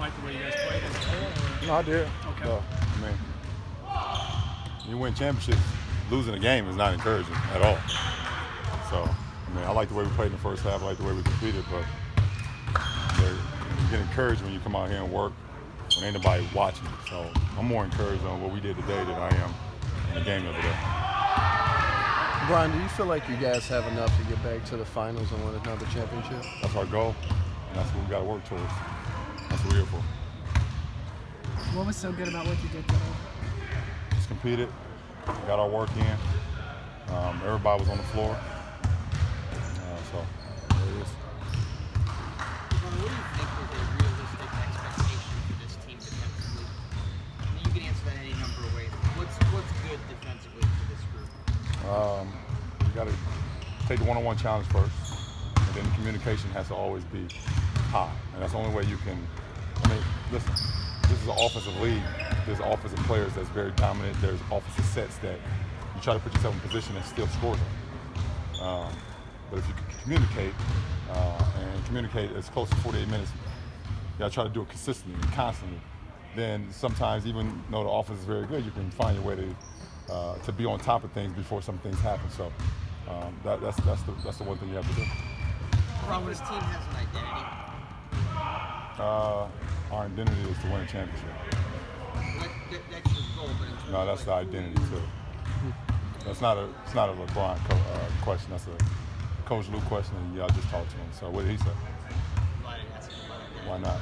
like the way you guys played as a whole? No, I did. Okay. I mean, you win championships, losing a game is not encouraging at all. So, I like the way we played in the first half. I like the way we competed, but you get encouraged when you come out here and work when ain't nobody watching. So I'm more encouraged on what we did today than I am in the game the other day. Brian, do you feel like you guys have enough to get back to the finals and win another championship? That's our goal, and that's what we got to work towards. That's what we're here for. What was so good about what you did today? Just competed, got our work in. Everybody was on the floor. So there it is. What do you think is a realistic expectation for this team defensively? You can answer that any number of ways. What's good defensively for this group? You got to take the one-on-one challenge first, and then the communication has to always be high, and that's the only way you can. Listen, this is an offensive league. There's offensive players that's very dominant. There's offensive sets that you try to put yourself in a position that still scores them. But if you can communicate and communicate as close to 48 minutes, you got to try to do it consistently and constantly. Then sometimes, even though the offense is very good, you can find your way to be on top of things before some things happen. So that's the one thing you have to do. Ron, this team has an identity. Our identity is to win a championship. That's your goal, but No, that's the identity too. It's not a LeBron question. That's a Coach Lou question, and y'all just talked to him. So what did he say? Why not?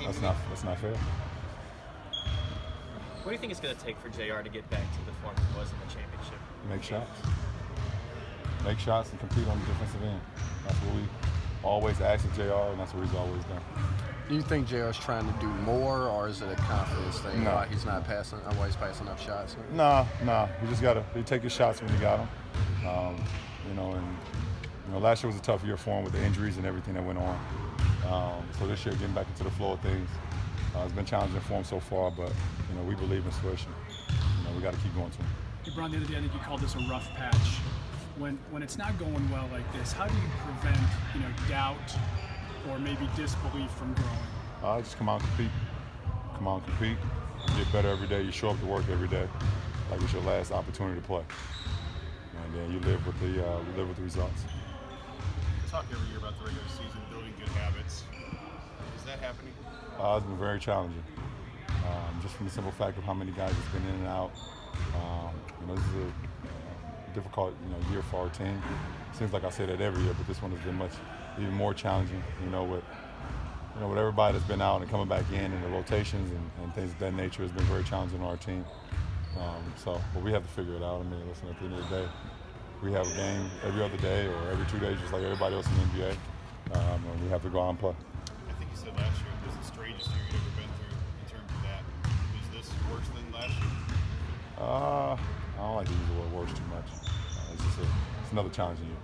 That's not fair. What do you think it's going to take for JR to get back to the form he was in the championship? Make shots and compete on the defensive end. That's what we always ask of JR, and that's what he's always done. Do you think JR's trying to do more, or is it a confidence thing? No. Why he's passing enough shots? Nah. You just gotta take your shots when you got them. Last year was a tough year for him with the injuries and everything that went on. So this year, getting back into the flow of things, it's been challenging for him so far. But we believe in Swish, and we got to keep going to him. LeBron, the other day, I think you called this a rough patch. When it's not going well like this, how do you prevent doubt or maybe disbelief from growing? Just come out and compete. You get better every day. You show up to work every day like it's your last opportunity to play, and then you live with the results. You talk every year about the regular season, building good habits. Is that happening? It's been very challenging, just from the simple fact of how many guys have been in and out. This is a difficult year for our team. Seems like I say that every year, but this one has been even more challenging. With everybody that's been out and coming back in, and the rotations and things of that nature has been very challenging on our team. But we have to figure it out. Listen, at the end of the day, we have a game every other day or every 2 days, just like everybody else in the NBA, and we have to go out and play. I think you said last year it was the strangest year you'd ever been through in terms of that. Is this worse than last year? I don't like to use the word worse too much. It's another challenging year.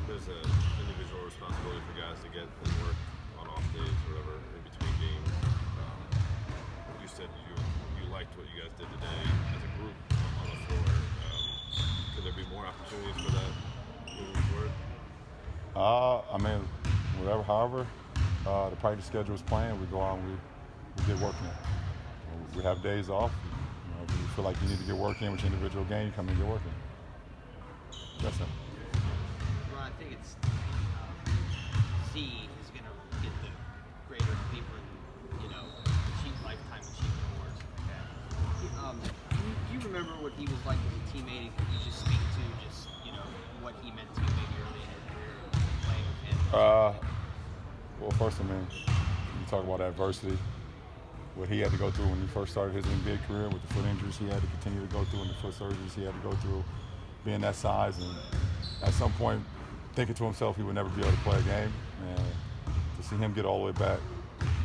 There's an individual responsibility for guys to get and work on off days or whatever in between games. You said you liked what you guys did today as a group on the floor. Could there be more opportunities for that moving forward? However, the practice schedule is playing, we go out and we get working. We have days off. If you feel like you need to get work in with your individual game, you come and get working. That's it. Well, I think it's Z is going to get the greater Cleveland, lifetime achievement awards. Do you remember what he was like as a teammate? Could you just speak to what he meant to you maybe early in your career playing with him? Well, first, you talk about adversity, what he had to go through when he first started his NBA career with the foot injuries he had to continue to go through and the foot surgeries he had to go through, being that size, and at some point thinking to himself he would never be able to play a game, and to see him get all the way back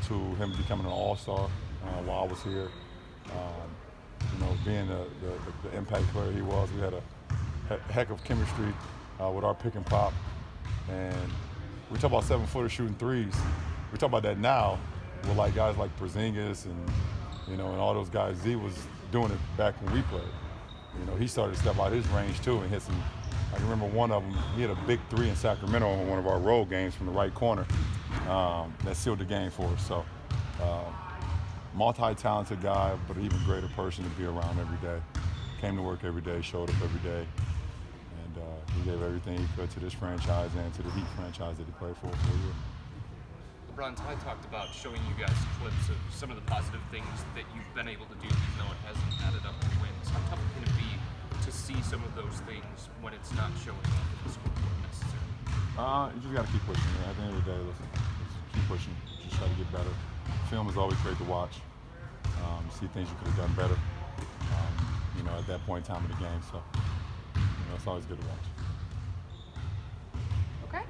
to him becoming an all-star while I was here, being the impact player he was. We had a heck of chemistry with our pick and pop, and we talk about 7-footer shooting threes. We talk about that now with guys like Porzingis and all those guys. Z was doing it back when we played. He started to step out his range too and hit some. I can remember one of them. He had a big three in Sacramento on one of our road games from the right corner. that sealed the game for us. So, multi-talented guy, but an even greater person to be around every day. Came to work every day, showed up every day, and he gave everything he could to this franchise and to the Heat franchise that he played for a year. LeBron, Ty talked about showing you guys clips of some of the positive things that you've been able to do, even though it hasn't added up to wins. How tough can it be to see some of those things when it's not showing up in the scoreboard necessarily? You just got to keep pushing. At the end of the day, listen, just keep pushing. Just try to get better. Film is always great to watch. See things you could have done better. At that point in time of the game. So, it's always good to watch. Okay.